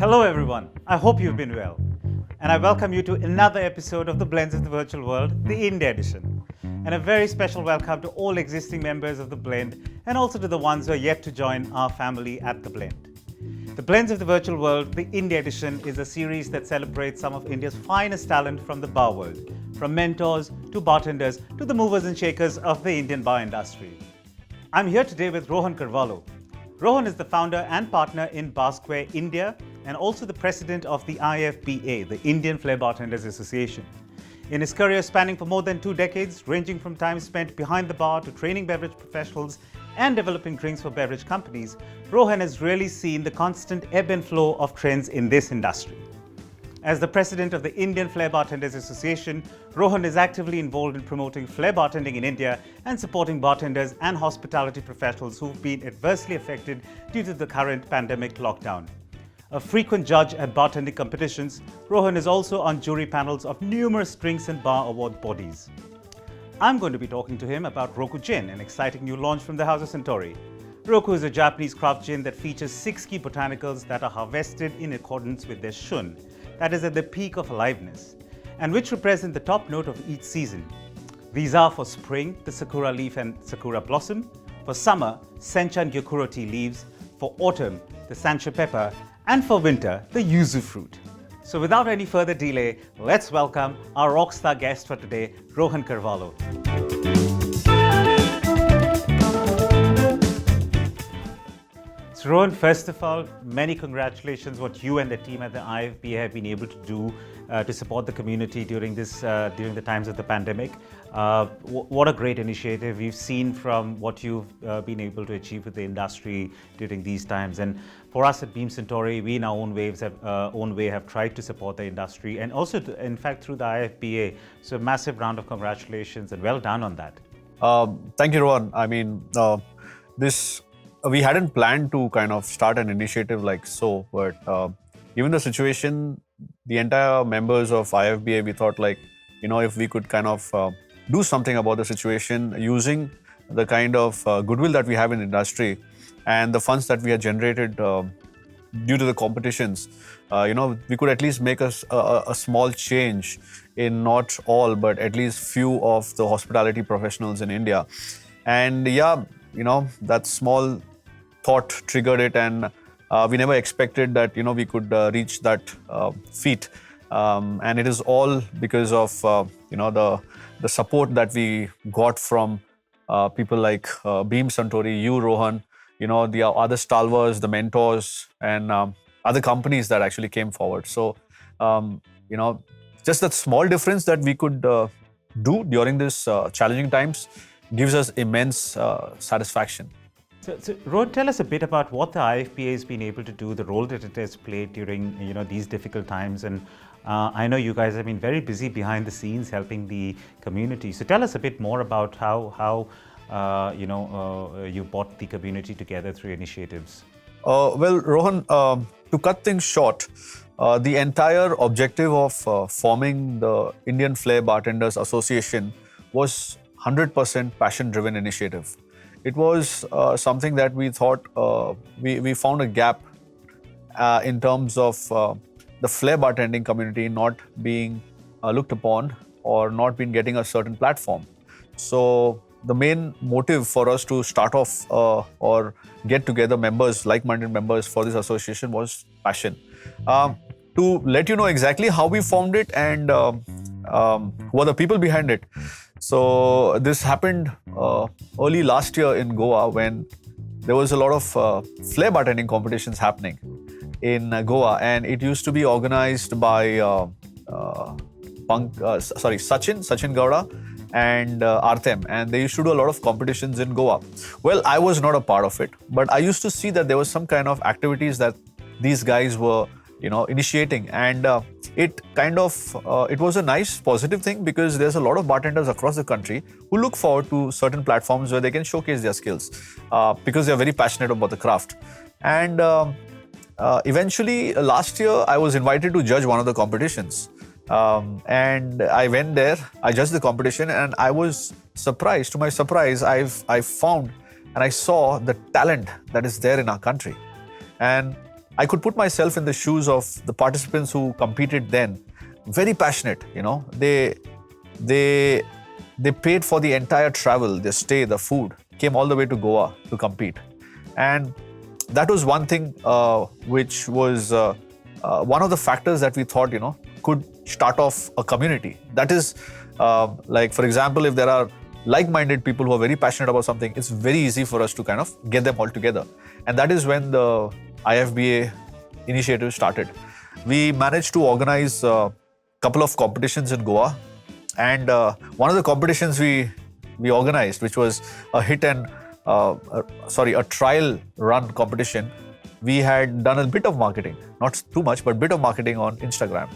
Hello everyone, I hope you've been well. And I welcome you to another episode of the Blends of the Virtual World, the India edition. And a very special welcome to all existing members of the Blend and also to the ones who are yet to join our family at the Blend. The Blends of the Virtual World, the India edition, is a series that celebrates some of India's finest talent from the bar world, from mentors to bartenders to the movers and shakers of the Indian bar industry. I'm here today with Rohan Carvalho. Rohan is the founder and partner in Bar Square India and also the president of the IFBA, the Indian Flair Bartenders Association. In his career spanning for more than 2 decades, ranging from time spent behind the bar to training beverage professionals and developing drinks for beverage companies, Rohan has really seen the constant ebb and flow of trends in this industry. As the president of the Indian Flair Bartenders Association, Rohan is actively involved in promoting flair bartending in India and supporting bartenders and hospitality professionals who've been adversely affected due to the current pandemic lockdown. A frequent judge at bartending competitions, Rohan is also on jury panels of numerous drinks and bar award bodies. I'm going to be talking to him about Rokujin, an exciting new launch from the House of Suntory. Roku is a Japanese craft gin that features 6 key botanicals that are harvested in accordance with their shun, that is at the peak of aliveness, and which represent the top note of each season. These are for spring, the sakura leaf and sakura blossom; for summer, sencha and gyokuro tea leaves; for autumn, the sancho pepper; and for winter, the yuzu fruit. So without any further delay, let's welcome our rockstar guest for today, Rohan Carvalho. So Rohan, first of all, many congratulations what you and the team at the IFBA have been able to do to support the community during the times of the pandemic. What a great initiative. We've seen from what you've been able to achieve with the industry during these times. And for us at Beam Suntory, we in our own way have tried to support the industry and also, in fact, through the IFBA. So a massive round of congratulations and well done on that. Thank you, Rohan. I mean, we hadn't planned to kind of start an initiative like so, but given the situation, the entire members of IFBA, we thought if we could kind of do something about the situation using the kind of goodwill that we have in the industry and the funds that we had generated due to the competitions, we could at least make a small change in not all, but at least few of the hospitality professionals in India. And that small thought triggered it, and we never expected that we could reach that feat, and it is all because of the support that we got from people like Beam Suntory, you, Rohan, the other stalwarts, the mentors, and other companies that actually came forward. So just that small difference that we could do during this challenging times gives us immense satisfaction. So Rohan, tell us a bit about what the IFBA has been able to do, the role that it has played during these difficult times. And I know you guys have been very busy behind the scenes helping the community. So tell us a bit more about how you brought the community together through initiatives. Well, Rohan, to cut things short, the entire objective of forming the Indian Flair Bartenders Association was 100% passion-driven initiative. It was something that we thought we found a gap in terms of the flair bartending community not being looked upon or not been getting a certain platform. So the main motive for us to start off or get together members, like-minded members for this association was passion. To let you know exactly how we formed it and who are the people behind it. So this happened early last year in Goa when there was a lot of flair bartending competitions happening in Goa, and it used to be organized by Sachin Gowda and Artem, and they used to do a lot of competitions in Goa. Well, I was not a part of it, but I used to see that there was some kind of activities that these guys were initiating, and it was a nice positive thing because there's a lot of bartenders across the country who look forward to certain platforms where they can showcase their skills because they're very passionate about the craft. And eventually last year I was invited to judge one of the competitions, and I went there, I judged the competition, and I was surprised. To my surprise, I found and I saw the talent that is there in our country. And I could put myself in the shoes of the participants who competed then. Very passionate, they paid for the entire travel, their stay, the food, came all the way to Goa to compete. And that was one thing which was one of the factors that we thought, could start off a community. That is, like, for example, if there are like-minded people who are very passionate about something, it's very easy for us to kind of get them all together. And that is when the IFBA initiative started. We managed to organize a couple of competitions in Goa. And one of the competitions we organized, which was a a trial run competition, we had done a bit of marketing, not too much, but a bit of marketing on Instagram.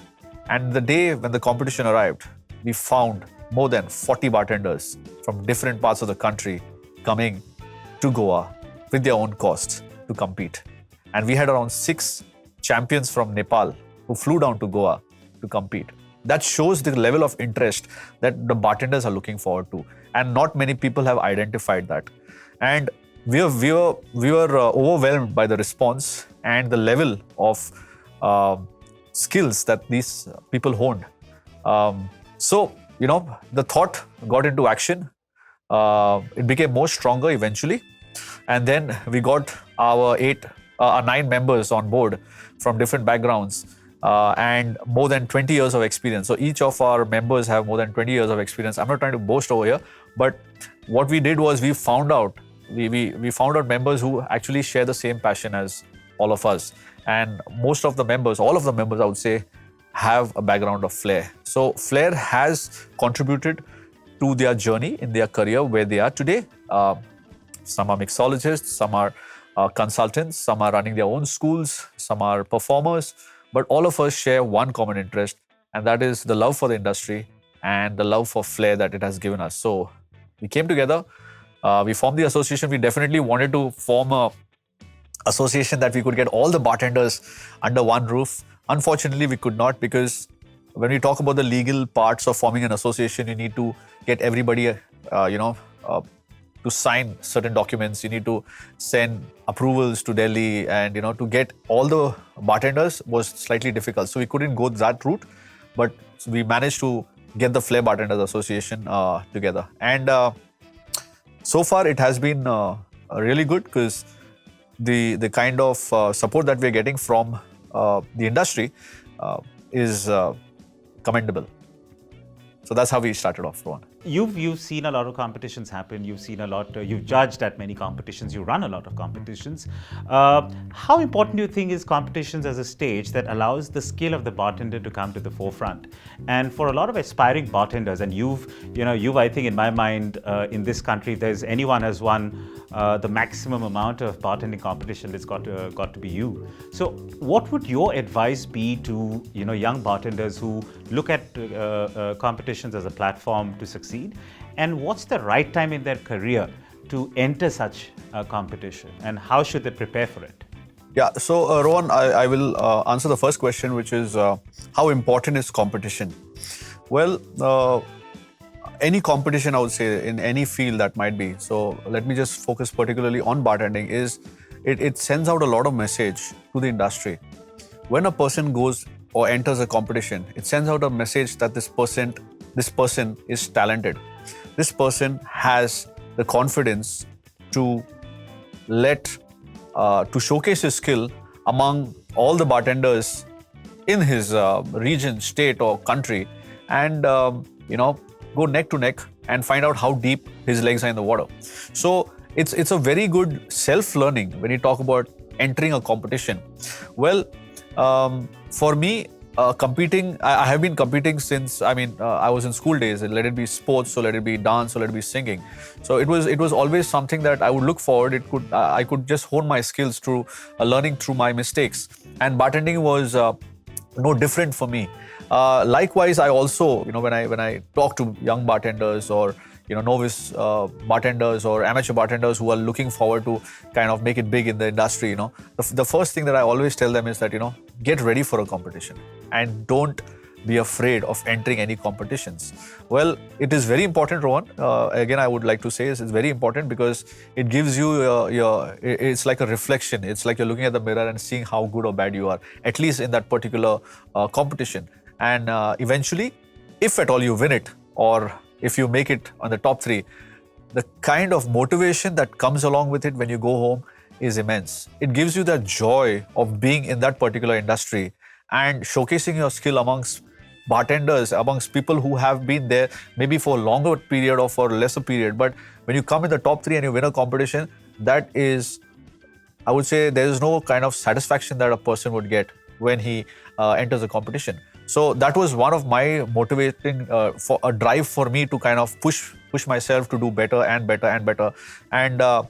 And the day when the competition arrived, we found more than 40 bartenders from different parts of the country coming to Goa with their own costs to compete. And we had around 6 champions from Nepal who flew down to Goa to compete. That shows the level of interest that the bartenders are looking forward to. And not many people have identified that. And we were overwhelmed by the response and the level of skills that these people honed. So, the thought got into action. It became more stronger eventually. And then we got our 9 members on board from different backgrounds and more than 20 years of experience. So each of our members have more than 20 years of experience. I'm not trying to boast over here, but what we did was we found out members who actually share the same passion as all of us. And all of the members, I would say, have a background of Flair. So Flair has contributed to their journey in their career where they are today. Some are mixologists, some are consultants, some are running their own schools, some are performers. But all of us share one common interest, and that is the love for the industry and the love for Flair that it has given us. So we came together, we formed the association. We definitely wanted to form a association that we could get all the bartenders under one roof. Unfortunately, we could not, because when we talk about the legal parts of forming an association, you need to get everybody, to sign certain documents. You need to send approvals to Delhi, and to get all the bartenders was slightly difficult. So we couldn't go that route, but we managed to get the Flair Bartenders Association together. And so far it has been really good, because the kind of support that we're getting from the industry is commendable. So that's how we started off, Rohan. You've seen a lot of competitions happen. You've seen a lot. You've judged at many competitions. You run a lot of competitions. How important do you think is competitions as a stage that allows the skill of the bartender to come to the forefront? And for a lot of aspiring bartenders, and you've I think in my mind, in this country, there's anyone has won the maximum amount of bartending competition, it's got to be you. So what would your advice be to young bartenders who look at competitions as a platform to succeed? And what's the right time in their career to enter such a competition, and how should they prepare for it? Yeah, so Rohan, I will answer the first question, which is how important is competition? Well, any competition, I would say, in any field that might be. So let me just focus particularly on bartending. Is it sends out a lot of message to the industry. When a person goes or enters a competition, it sends out a message that this person is talented. This person has the confidence to to showcase his skill among all the bartenders in his region, state, or country, and go neck to neck and find out how deep his legs are in the water. So it's a very good self-learning when you talk about entering a competition. Well, for me, competing, I have been competing since, I was in school days. Let it be sports, or let it be dance, or let it be singing. So it was always something that I would look forward. I could just hone my skills through learning through my mistakes. And bartending was no different for me. Likewise, I also, when I talk to young bartenders or novice bartenders or amateur bartenders who are looking forward to kind of make it big in the industry, the first thing that I always tell them is that get ready for a competition, and don't be afraid of entering any competitions? Well, it is very important, Rohan. Again, I would like to say it's very important because it gives you it's like a reflection. It's like you're looking at the mirror and seeing how good or bad you are, at least in that particular competition. And eventually, if at all you win it, or if you make it on the top 3, the kind of motivation that comes along with it when you go home is immense. It gives you that joy of being in that particular industry and showcasing your skill amongst bartenders, amongst people who have been there maybe for a longer period or for a lesser period. But when you come in the top 3 and you win a competition, that is, I would say, there is no kind of satisfaction that a person would get when he enters a competition. So that was one of my motivating for a drive for me to kind of push myself to do better and better and better. And I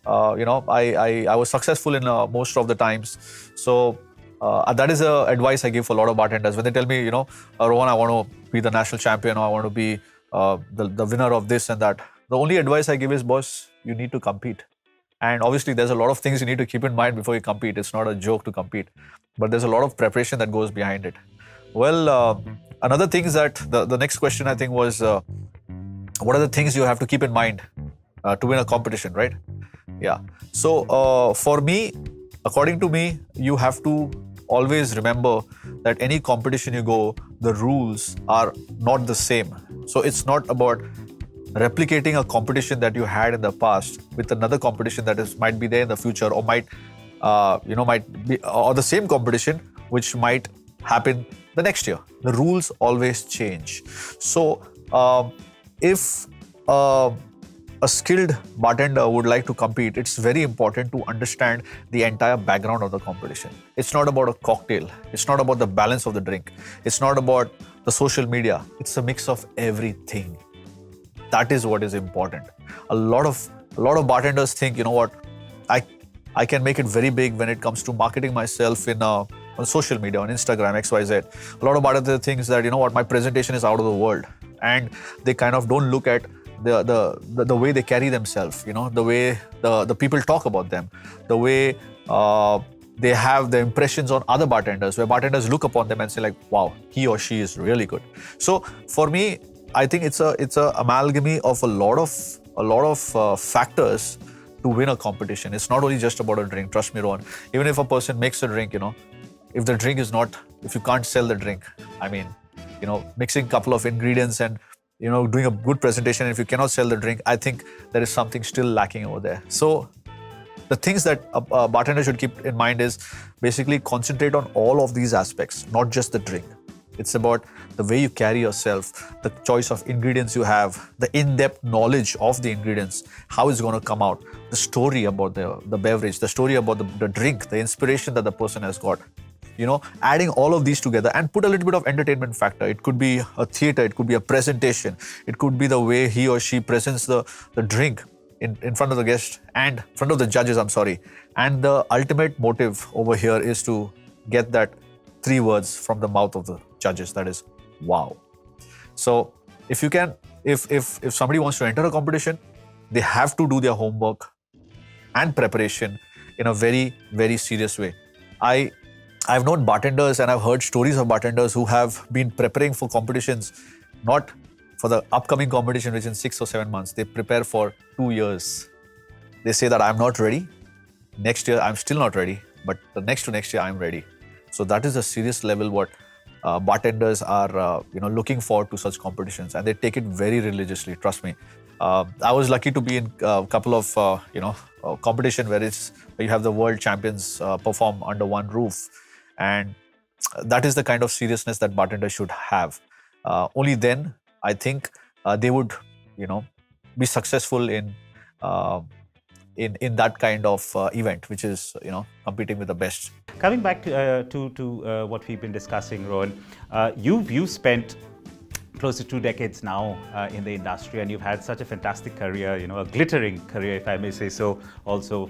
was successful in most of the times. So that is the advice I give for a lot of bartenders when they tell me, Rohan, I want to be the national champion, or I want to be the winner of this and that. The only advice I give is, boss, you need to compete. And obviously, there's a lot of things you need to keep in mind before you compete. It's not a joke to compete, but there's a lot of preparation that goes behind it. Well, another thing is that the next question I think was, what are the things you have to keep in mind to win a competition, right? Yeah. So for me, according to me, you have to always remember that any competition you go, the rules are not the same. So it's not about replicating a competition that you had in the past with another competition that might be there in the future, or might be, or the same competition which might happen the next year. The rules always change. So if a skilled bartender would like to compete, it's very important to understand the entire background of the competition. It's not about a cocktail. It's not about the balance of the drink. It's not about the social media. It's a mix of everything. That is what is important. A lot of bartenders think, I can make it very big when it comes to marketing myself on social media, on Instagram, XYZ. A lot of bartenders think that, my presentation is out of the world. And they kind of don't look at the way they carry themselves, the way the people talk about them, the way they have the impressions on other bartenders, where bartenders look upon them and say like, wow, he or she is really good. So for me, I think it's a amalgamy of a lot of factors to win a competition. It's not only just about a drink. Trust me, Rohan. Even if a person makes a drink, if the drink is not, if you can't sell the drink, mixing a couple of ingredients and doing a good presentation, if you cannot sell the drink, I think there is something still lacking over there. So the things that a bartender should keep in mind is basically concentrate on all of these aspects, not just the drink. It's about the way you carry yourself, the choice of ingredients you have, the in-depth knowledge of the ingredients, how it's going to come out, the story about the beverage, the story about the drink, the inspiration that the person has got. Adding all of these together and put a little bit of entertainment factor. It could be a theater, it could be a presentation, it could be the way he or she presents the drink in front of the guest and in front of the judges, And the ultimate motive over here is to get that 3 words from the mouth of the judges, that is, wow. So if you can, if somebody wants to enter a competition, they have to do their homework and preparation in a very, very serious way. I've known bartenders and I've heard stories of bartenders who have been preparing for competitions, not for the upcoming competition, which in 6 or 7 months. They prepare for 2 years. They say that I'm not ready. Next year, I'm still not ready. But the next to next year, I'm ready. So that is a serious level what bartenders are looking forward to such competitions. And they take it very religiously, trust me. I was lucky to be in a couple of, competition where you have the world champions perform under one roof. And that is the kind of seriousness that bartenders should have. Only then, I think, they would, be successful in that kind of event, which is, competing with the best. Coming back to what we've been discussing, Rohan, you've spent close to 2 decades now in the industry, and you've had such a fantastic career, a glittering career, if I may say so, also.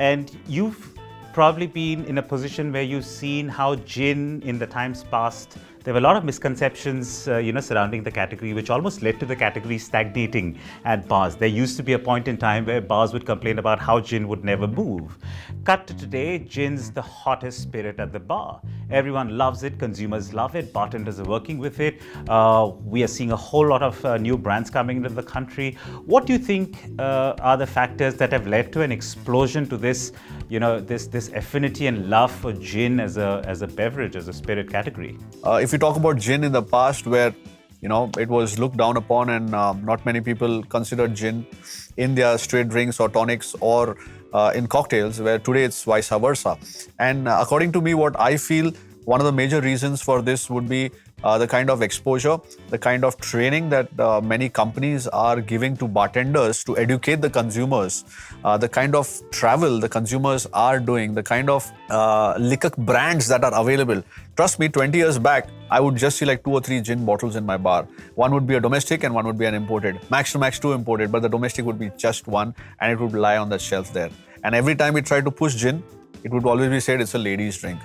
And you've probably been in a position where you've seen how gin in the times past, there were a lot of misconceptions, surrounding the category, which almost led to the category stagnating at bars. There used to be a point in time where bars would complain about how gin would never move. Cut to today, gin's the hottest spirit at the bar. Everyone loves it. Consumers love it. Bartenders are working with it. We are seeing a whole lot of new brands coming into the country. What do you think are the factors that have led to an explosion to this, this affinity and love for gin as a beverage, as a spirit category? If you talk about gin in the past, where it was looked down upon and not many people considered gin in their straight drinks or tonics or in cocktails, where today it's vice versa. And according to me, what I feel one of the major reasons for this would be the kind of exposure, the kind of training that many companies are giving to bartenders to educate the consumers, the kind of travel the consumers are doing, the kind of liquor brands that are available. Trust me, 20 years back, I would just see like 2 or 3 gin bottles in my bar. One would be a domestic and one would be an imported. Max to max 2 imported, but the domestic would be just one and it would lie on the shelf there. And every time we tried to push gin, it would always be said it's a ladies' drink.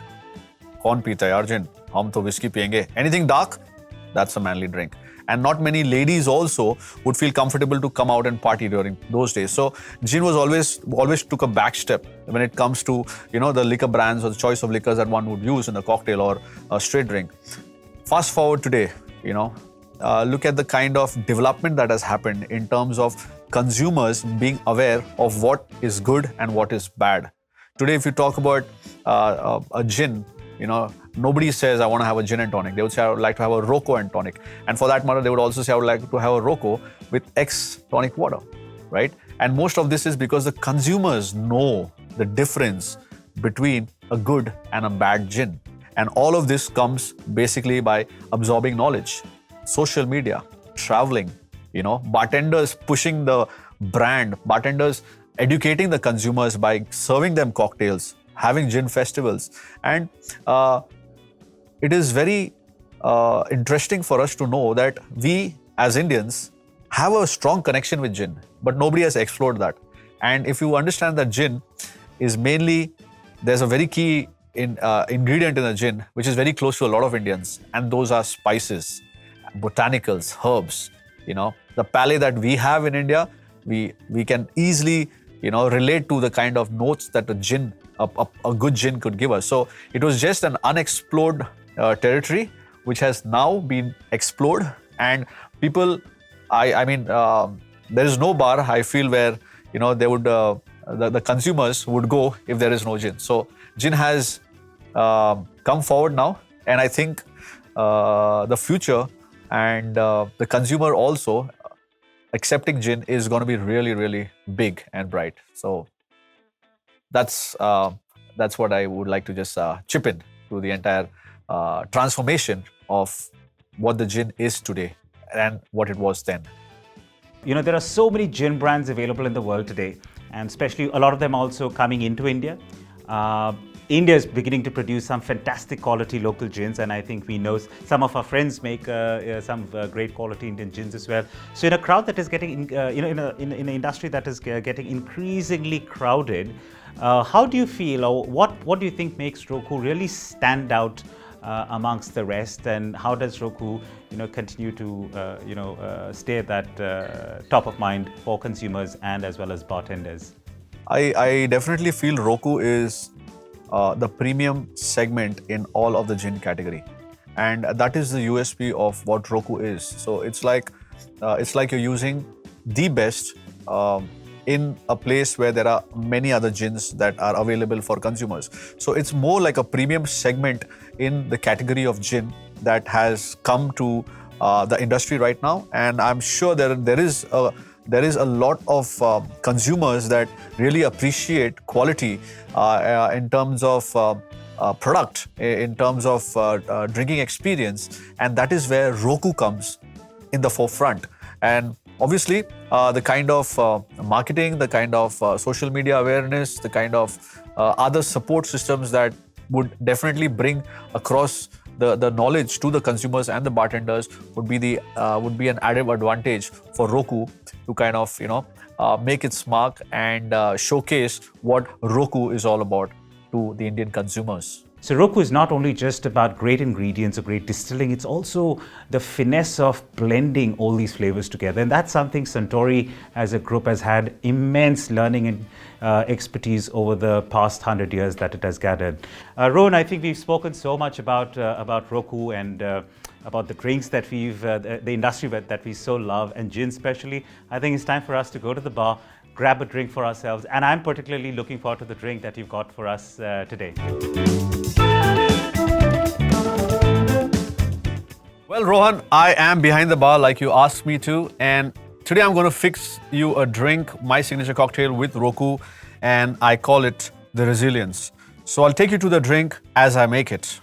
कौन पीता है यार जिन? हम तो whiskey पिएंगे. Anything dark? That's a manly drink. And not many ladies also would feel comfortable to come out and party during those days. So gin was always took a back step when it comes to the liquor brands or the choice of liquors that one would use in a cocktail or a straight drink. Fast forward today, look at the kind of development that has happened in terms of consumers being aware of what is good and what is bad. Today, if you talk about a gin, nobody says, I want to have a gin and tonic. They would say, I would like to have a Roku and tonic. And for that matter, they would also say, I would like to have a Roku with X tonic water, right? And most of this is because the consumers know the difference between a good and a bad gin. And all of this comes basically by absorbing knowledge, social media, traveling, bartenders pushing the brand, bartenders educating the consumers by serving them cocktails, having gin festivals. And it is very interesting for us to know that we as Indians have a strong connection with gin, but nobody has explored that. And if you understand that gin is mainly, there's a very key ingredient in the gin, which is very close to a lot of Indians, and those are spices, botanicals, herbs. The palate that we have in India, we can easily relate to the kind of notes that a gin, a good gin could give us. So it was just an unexplored territory which has now been explored, and people, I mean, there is no bar I feel where they would the consumers would go if there is no gin. So gin has come forward now, and I think the future and the consumer also accepting gin is going to be really, really big and bright. So that's what I would like to just chip in to the entire transformation of what the gin is today and what it was then. There are so many gin brands available in the world today, and especially a lot of them also coming into India. India is beginning to produce some fantastic quality local gins, and I think we know some of our friends make some great quality Indian gins as well. So in a crowd that is getting, in an industry that is getting increasingly crowded, how do you feel, or what do you think makes Roku really stand out amongst the rest, and how does Roku, continue to stay at that top of mind for consumers and as well as bartenders? I definitely feel Roku is the premium segment in all of the gin category, and that is the USP of what Roku is. So it's like you're using the best in a place where there are many other gins that are available for consumers. So it's more like a premium segment in the category of gin that has come to the industry right now, and I'm sure there is a lot of consumers that really appreciate quality in terms of product, in terms of drinking experience, and that is where Roku comes in the forefront. And obviously, the kind of marketing, the kind of social media awareness, the kind of other support systems that would definitely bring across the knowledge to the consumers and the bartenders would be an added advantage for Roku to kind of make its mark and showcase what Roku is all about to the Indian consumers. So Roku is not only just about great ingredients or great distilling, it's also the finesse of blending all these flavors together. And that's something Suntory as a group has had immense learning and expertise over the past 100 years that it has gathered. Rohan, I think we've spoken so much about Roku and about the drinks that the industry that we so love, and gin especially. I think it's time for us to go to the bar, grab a drink for ourselves, and I'm particularly looking forward to the drink that you've got for us today. Well, Rohan, I am behind the bar like you asked me to, and today I'm going to fix you a drink, my signature cocktail with Roku, and I call it the Resilience. So I'll take you to the drink as I make it.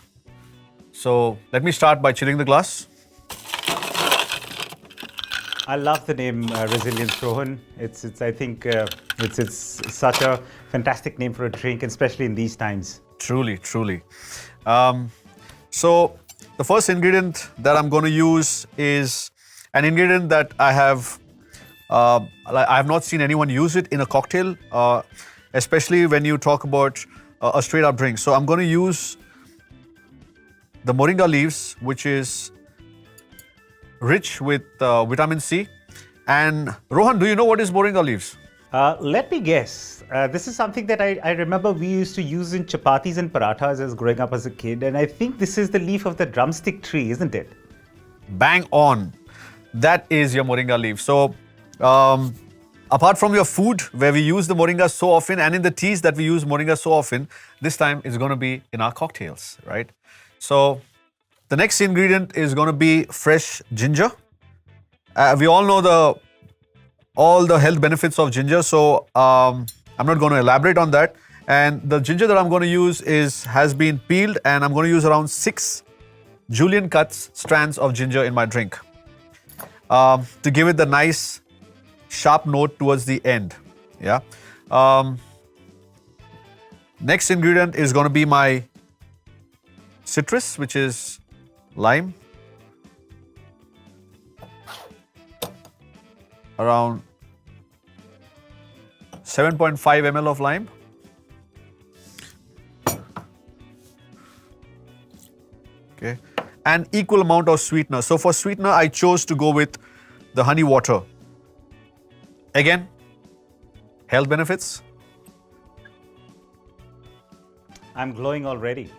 So let me start by chilling the glass. I love the name Resilience, Rohan. I think it's such a fantastic name for a drink, especially in these times. Truly, truly. So the first ingredient that I'm going to use is an ingredient that I have not seen anyone use it in a cocktail, especially when you talk about a straight up drink. So I'm going to use the Moringa Leaves, which is rich with vitamin C. And Rohan, do you know what is Moringa Leaves? Let me guess. This is something that I remember we used to use in chapatis and parathas as growing up as a kid. And I think this is the leaf of the drumstick tree, isn't it? Bang on. That is your Moringa leaf. So apart from your food, where we use the Moringa so often, and in the teas that we use Moringa so often, this time it's going to be in our cocktails, right? So the next ingredient is going to be fresh ginger. We all know all the health benefits of ginger, so I'm not going to elaborate on that. And the ginger that I'm going to use has been peeled, and I'm going to use around 6 julienne cuts strands of ginger in my drink to give it the nice sharp note towards the end. Yeah. Next ingredient is going to be my citrus, which is lime. Around 7.5 ml of lime. Okay. An equal amount of sweetener. So for sweetener, I chose to go with the honey water. Again, health benefits. I'm glowing already.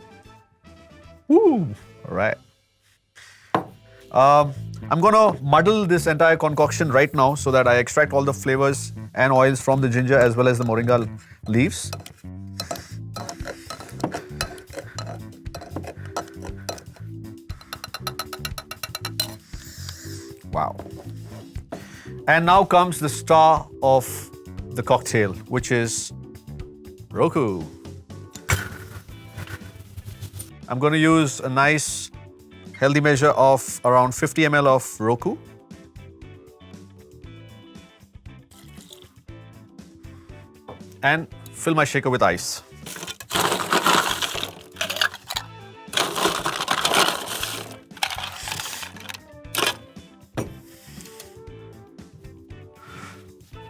Woo! All right. I'm going to muddle this entire concoction right now so that I extract all the flavors and oils from the ginger as well as the Moringa leaves. Wow. And now comes the star of the cocktail, which is Roku. I'm going to use a nice healthy measure of around 50 ml of Roku. And fill my shaker with ice.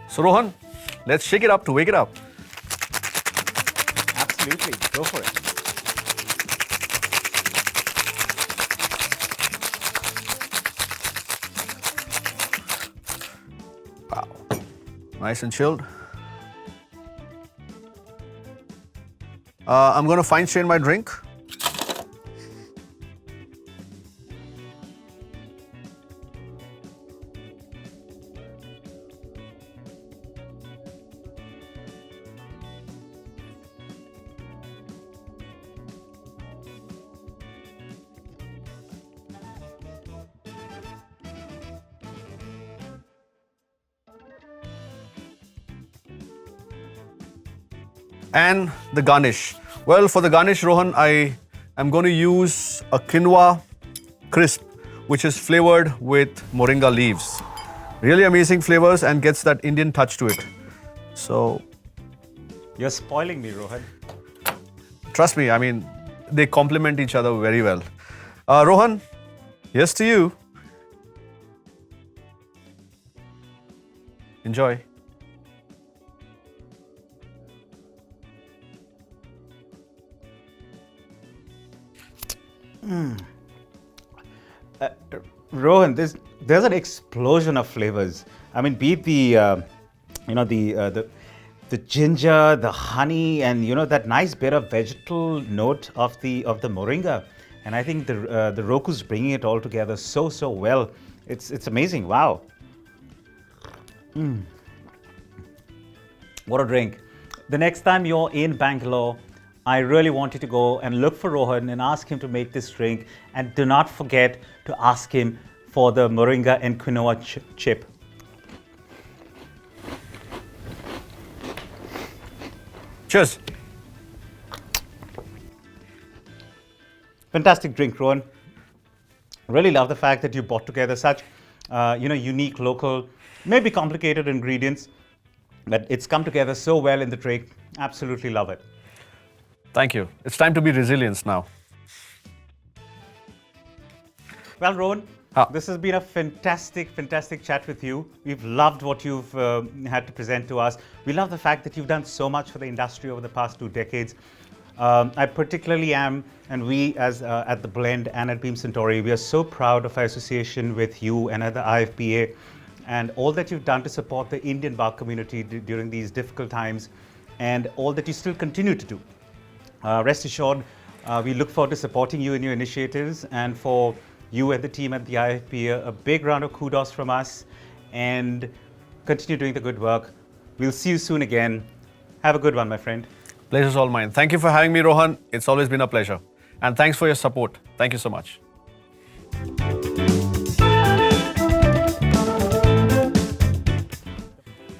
So Rohan, let's shake it up to wake it up. Absolutely. Go for it. Nice and chilled. I'm going to fine strain my drink. And the garnish. Well, for the garnish, Rohan, I am going to use a quinoa crisp, which is flavored with moringa leaves. Really amazing flavors and gets that Indian touch to it. So, You're spoiling me, Rohan. trust me, I mean, they complement each other very well. Rohan, here's to you. Enjoy. Rohan, there's an explosion of flavors. I mean, be it the ginger, the honey, and that nice bit of vegetal note of the moringa. And I think the Roku's bringing it all together so well. It's amazing. Wow. What a drink. The next time you're in Bangalore, I really want you to go and look for Rohan and ask him to make this drink. And do not forget to ask him for the moringa and quinoa chip. Cheers. Fantastic drink, Rohan. Really love the fact that you brought together such, unique, local, maybe complicated ingredients, but it's come together so well in the drink. Absolutely love it. Thank you. It's time to be resilient now. Well, Rohan, this has been a fantastic chat with you. We've loved what you've had to present to us. We love the fact that you've done so much for the industry over the past 2 decades. I particularly am, and we as at The Blend and at Beam Suntory, we are so proud of our association with you and at the IFBA and all that you've done to support the Indian bar community during these difficult times and all that you still continue to do. Rest assured, we look forward to supporting you in your initiatives, and for you and the team at the IFBA, a big round of kudos from us, and continue doing the good work. We'll see you soon again. Have a good one, my friend. Pleasure's all mine. Thank you for having me, Rohan. It's always been a pleasure. And thanks for your support. Thank you so much.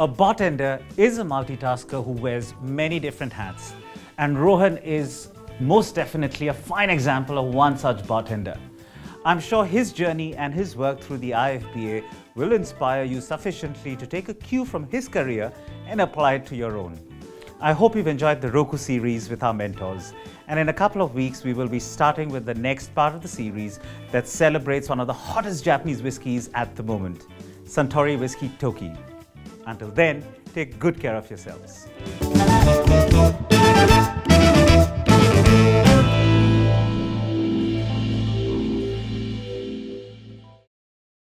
A bartender is a multitasker who wears many different hats, and Rohan is most definitely a fine example of one such bartender. I'm sure his journey and his work through the IFBA will inspire you sufficiently to take a cue from his career and apply it to your own. I hope you've enjoyed the Roku series with our mentors, and in a couple of weeks we will be starting with the next part of the series that celebrates one of the hottest Japanese whiskeys at the moment, Suntory Whiskey Toki. Until then, take good care of yourselves.